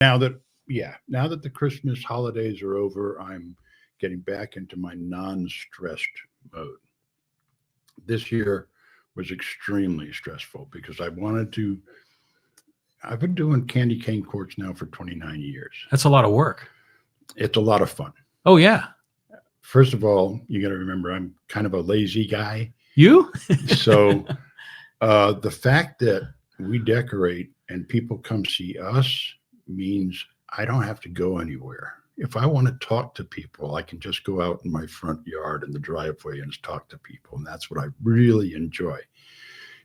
Now that, yeah, now that the Christmas holidays are over, I'm getting back into my non-stressed mode. This year was extremely stressful because I've been doing candy cane courts now for 29 years. That's a lot of work. It's a lot of fun. Oh, yeah. First of all, you got to remember I'm kind of a lazy guy. You? So the fact that we decorate and people come see us means I don't have to go anywhere. If I want to talk to people, I can just go out in my front yard in the driveway and just talk to people. And that's what I really enjoy. It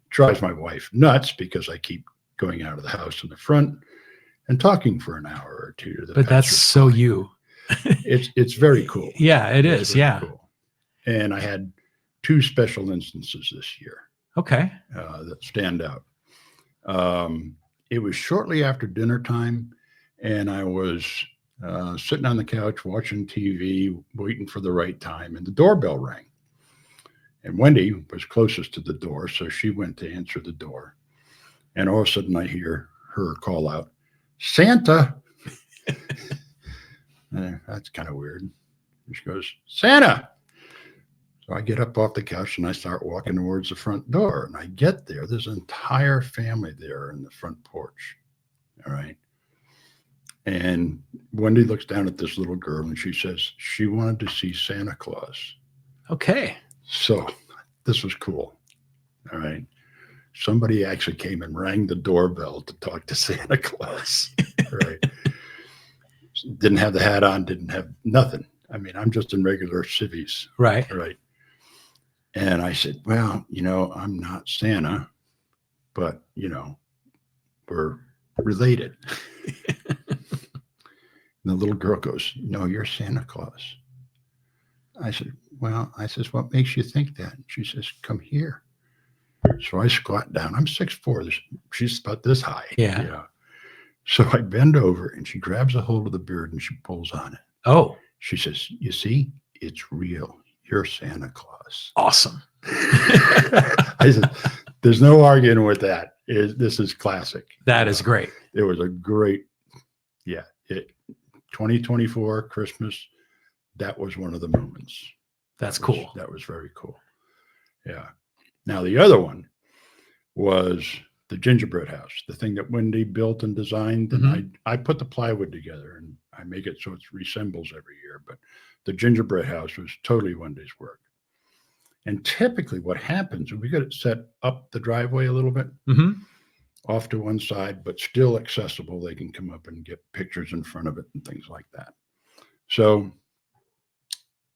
drives my wife nuts because I keep going out of the house in the front and talking for an hour or two to the But that's so passersby. you. It's very cool. Yeah, it's very yeah. Cool. And I had 2 special instances this year. Okay. That stand out. It was shortly after dinner time, and I was sitting on the couch watching TV, waiting for the right time, and the doorbell rang. And Wendy was closest to the door, so she went to answer the door. And all of a sudden, I hear her call out, "Santa!" That's kind of weird. And she goes, "Santa!" So I get up off the couch and I start walking towards the front door. And I get there. There's an entire family there in the front porch. All right. And Wendy looks down at this little girl and she says she wanted to see Santa Claus. Okay. So this was cool. All right. Somebody actually came and rang the doorbell to talk to Santa Claus. All right. Didn't have the hat on, didn't have nothing. I mean, I'm just in regular civvies. Right. Right. And I said, well, I'm not Santa, but, we're related. And the little girl goes, "No, you're Santa Claus." I said, what makes you think that? And she says, "Come here." So I squat down. I'm 6'4". She's about this high. Yeah. So I bend over and she grabs a hold of the beard and she pulls on it. Oh. She says, "You see, it's real. You're Santa Claus." Awesome. I said, there's no arguing with that. This is classic. That is great. It was a great, 2024 Christmas. That was one of the moments. That's cool. That was very cool. Yeah. Now the other one was the gingerbread house, the thing that Wendy built and designed. Mm-hmm. And I put the plywood together and I make it so it resembles every year. But the gingerbread house was totally Wendy's work. And typically what happens, we got it set up the driveway a little bit, off to one side, but still accessible. They can come up and get pictures in front of it and things like that. So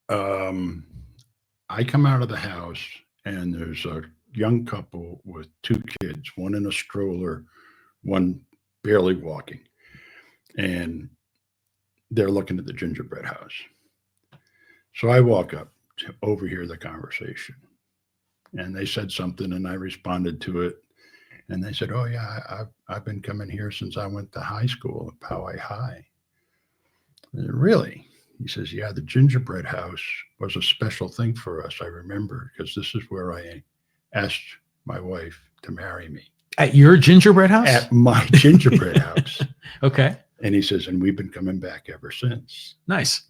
I come out of the house and there's a young couple with 2 kids, one in a stroller, one barely walking. And they're looking at the gingerbread house. So I walk up to overhear the conversation. And they said something and I responded to it. And they said, "Oh yeah, I've been coming here since I went to high school at Poway High." Said, "Really?" He says, "Yeah, the gingerbread house was a special thing for us. I remember because this is where I asked my wife to marry me." At your gingerbread house? At my gingerbread house. Okay. And he says, "And we've been coming back ever since." Nice.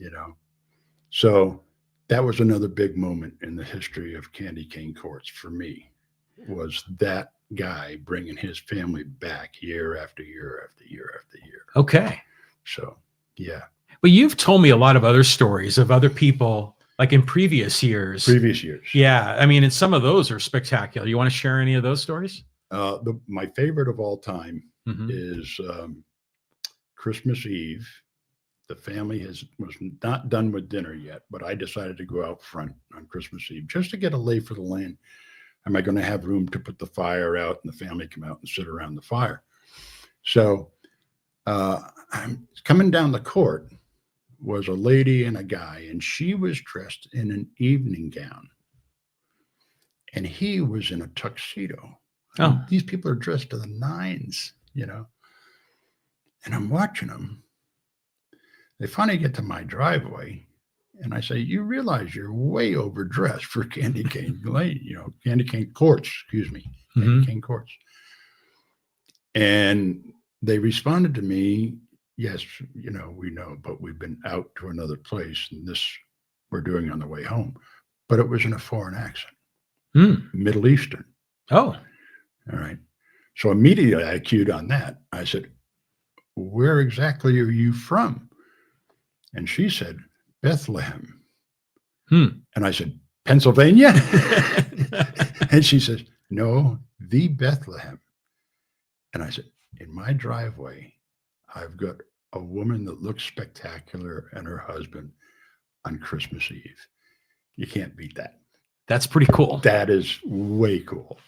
So that was another big moment in the history of Candy Cane Courts for me, was that guy bringing his family back year after year after year after year. Okay. So, yeah. But you've told me a lot of other stories of other people, like in previous years. Yeah. I mean, and some of those are spectacular. You want to share any of those stories? My favorite of all time is Christmas Eve. The family was not done with dinner yet, but I decided to go out front on Christmas Eve just to get a lay for the land. Am I going to have room to put the fire out and the family come out and sit around the fire? So I'm coming down the court was a lady and a guy, and she was dressed in an evening gown. And he was in a tuxedo. Oh. These people are dressed to the nines, And I'm watching them. They finally get to my driveway, and I say, "You realize you're way overdressed for Candy Cane Lane, Candy Cane Courts, Candy Cane Courts." And they responded to me, yes, you know, we know, but we've been out to another place, and this we're doing on the way home. But it was in a foreign accent, Middle Eastern. Oh, all right. So immediately I cued on that. I said, where exactly are you from? And she said, Bethlehem. And I said, Pennsylvania? And she says, no, the Bethlehem. And I said, in my driveway, I've got a woman that looks spectacular and her husband on Christmas Eve. You can't beat that. That's pretty cool. That is way cool.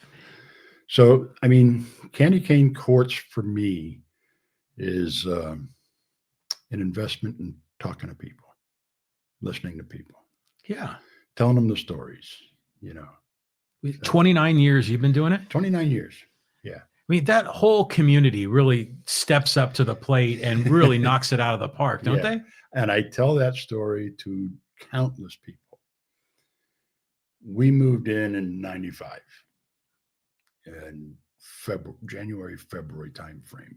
So, I mean, Candy Cane Courts for me is an investment in talking to people, listening to people. Yeah. Telling them the stories, you know. 29 years you've been doing it? 29 years. Yeah. I mean, that whole community really steps up to the plate and really knocks it out of the park, don't they? And I tell that story to countless people. We moved in 95 in January, February time frame.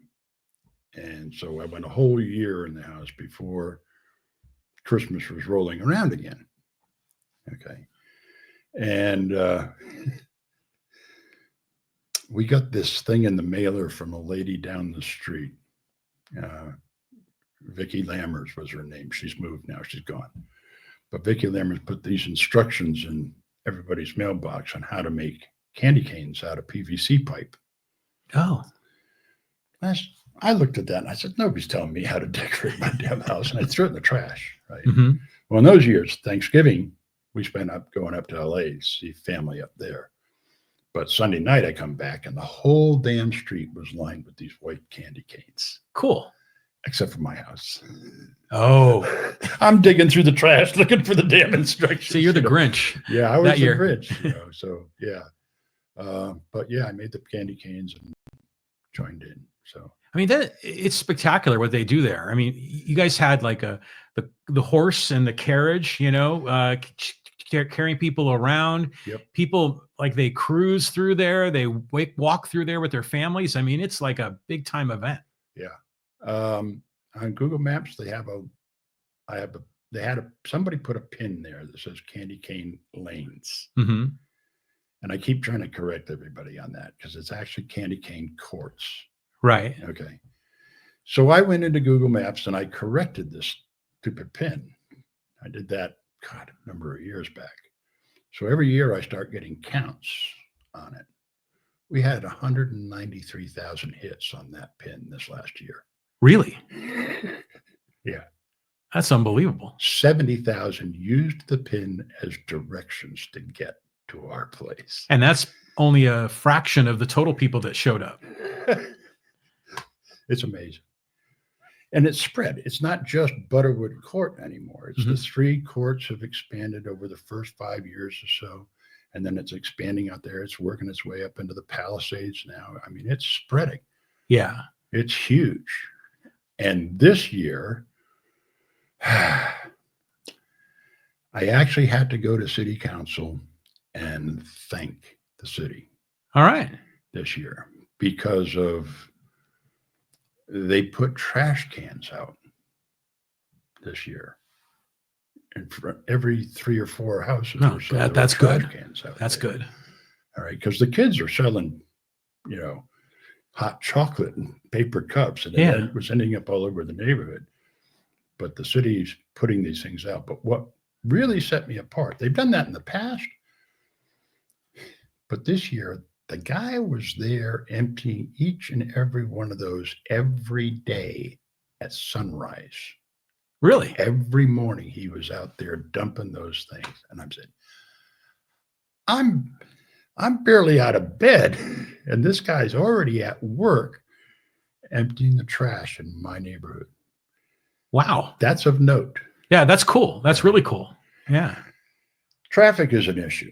And so I went a whole year in the house before Christmas was rolling around again. Okay. And we got this thing in the mailer from a lady down the street. Vicki Lammers was her name. She's moved now. She's gone. But Vicki Lammers put these instructions in everybody's mailbox on how to make candy canes out of PVC pipe. Oh. I looked at that and I said, nobody's telling me how to decorate my damn house. And I threw it in the trash. Right. Well, in those years, Thanksgiving, we spent going up to LA to see family up there. But Sunday night I come back and the whole damn street was lined with these white candy canes. Cool. Except for my house. Oh. I'm digging through the trash looking for the damn instructions. So you're the Grinch. Yeah, I was the Grinch. You know, so yeah. But yeah, I made the candy canes and joined in. So I mean, it's spectacular what they do there. I mean, you guys had like the horse and the carriage, you know, carrying people around. Yep. People, like, they cruise through there. They walk through there with their families. I mean, it's like a big time event. Yeah. On Google Maps, somebody put a pin there that says Candy Cane Lanes. And I keep trying to correct everybody on that because it's actually Candy Cane Courts. Right. Okay. So I went into Google Maps and I corrected this stupid pin. I did that, God, a number of years back. So every year I start getting counts on it. We had 193,000 hits on that pin this last year. Really? Yeah. That's unbelievable. 70,000 used the pin as directions to get to our place. And that's only a fraction of the total people that showed up. It's amazing. And it's spread. It's not just Butterwood Court anymore. It's the 3 courts have expanded over the first 5 years or so. And then it's expanding out there. It's working its way up into the Palisades now. I mean, it's spreading. Yeah. It's huge. And this year, I actually had to go to city council and thank the city. All right. This year, because they put trash cans out this year. And for every 3 or 4 houses. No, that's good. That's there. good. All right. Because the kids are selling, you know, hot chocolate and paper cups, and it was ending up all over the neighborhood. But the city's putting these things out. But what really set me apart, they've done that in the past, but this year, the guy was there emptying each and every one of those every day at sunrise. Really? Every morning he was out there dumping those things. And I'm saying, I'm barely out of bed, and this guy's already at work emptying the trash in my neighborhood. Wow. That's of note. Yeah, that's cool. That's really cool. Yeah. Traffic is an issue.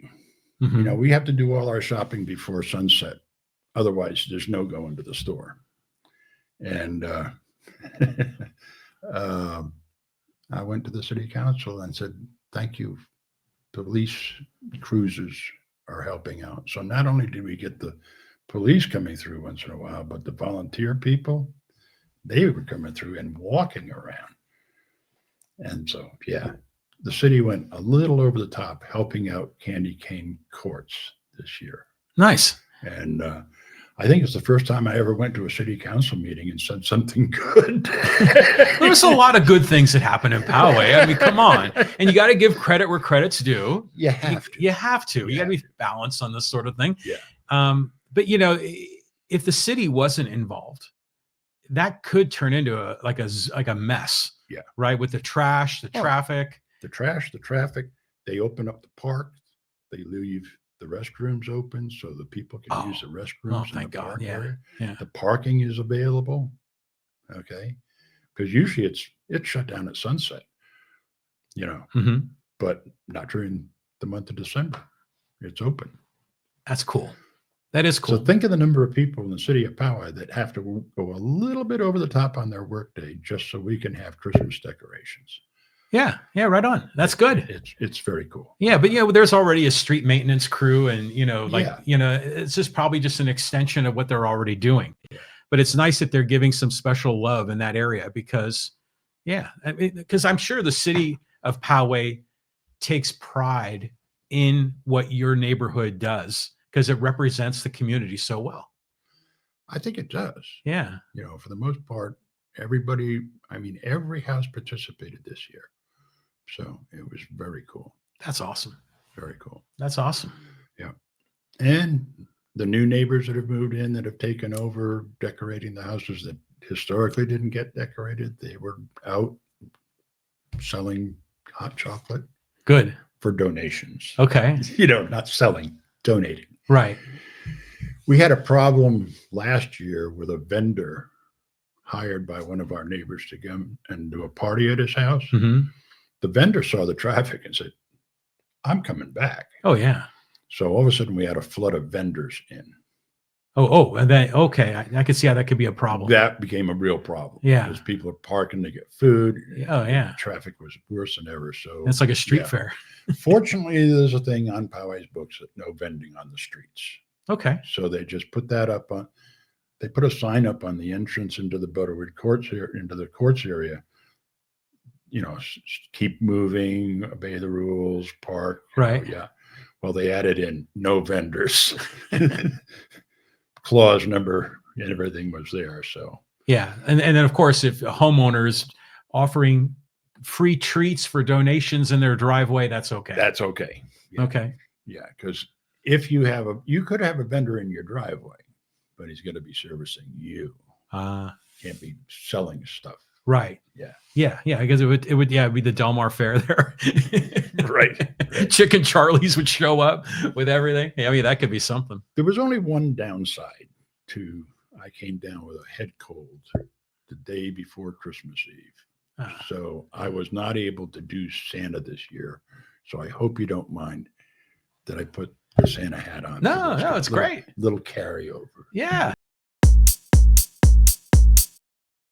You know, we have to do all our shopping before sunset. Otherwise, there's no going to the store. And I went to the city council and said, thank you. Police cruisers are helping out. So not only do we get the police coming through once in a while, but the volunteer people, they were coming through and walking around. And so, yeah, the city went a little over the top helping out Candy Cane Courts this year. Nice. And I think it's the first time I ever went to a city council meeting and said something good. There's a lot of good things that happen in Poway. I mean, come on. And you got to give credit where credit's due. You have to. You have to. You got to have be balanced on this sort of thing. Yeah. But you know, if the city wasn't involved, that could turn into a mess. Yeah. Right. With the trash, the traffic. The trash, the traffic. They open up the park. They leave the restrooms open so the people can use the restrooms in thank the God. park Yeah. area. Yeah. The parking is available. Okay. Because usually it's shut down at sunset, you know, Mm-hmm. but not during the month of December. It's open. That's cool. That is cool. So think of the number of people in the city of Poway that have to go a little bit over the top on their workday just so we can have Christmas decorations. Yeah. Yeah. Right on. That's good. It's very cool. Yeah. But yeah, there's already a street maintenance crew and, you know, like, Yeah. you know, it's just probably just an extension of what they're already doing. Yeah. But it's nice that they're giving some special love in that area because, yeah, I mean, because I'm sure the city of Poway takes pride in what your neighborhood does because it represents the community so well. I think it does. Yeah. You know, for the most part, everybody, I mean, every house participated this year. So it was very cool. That's awesome. Very cool. That's awesome. Yeah. And the new neighbors that have moved in that have taken over decorating the houses that historically didn't get decorated, they were out selling hot chocolate Good. for donations. Okay. You know, not selling, donating. Right. We had a problem last year with a vendor hired by one of our neighbors to come and do a party at his house. Mm-hmm. The vendor saw the traffic and said, I'm coming back. Oh, yeah. So all of a sudden we had a flood of vendors in. And then, okay. I could see how that could be a problem. That became a real problem. Yeah. Because people are parking to get food. Oh, yeah. Traffic was worse than ever. So It's like a street yeah. fair. Fortunately, there's a thing on Poway's books that no vending on the streets. Okay. So they just put that up on, they put a sign up on the entrance into the Butterwood Courts here, into the courts area. You know, keep moving, obey the rules, park. Right. Yeah. Well, they added in no vendors. Clause number and everything was there. So Yeah. And then, of course, if a homeowner is offering free treats for donations in their driveway, that's okay. that's okay. Yeah. Okay. Yeah. Because if you have you could have a vendor in your driveway, but he's going to be servicing you. Can't be selling stuff. Right. Yeah. Yeah. Yeah. Because it would it'd be the Delmar Fair there. Right. Chicken Charlie's would show up with everything. Yeah, I mean, that could be something. There was only one downside to, I came down with a head cold the day before Christmas Eve. So I was not able to do Santa this year. So I hope you don't mind that I put the Santa hat on. No, it's great. Little carryover. Yeah.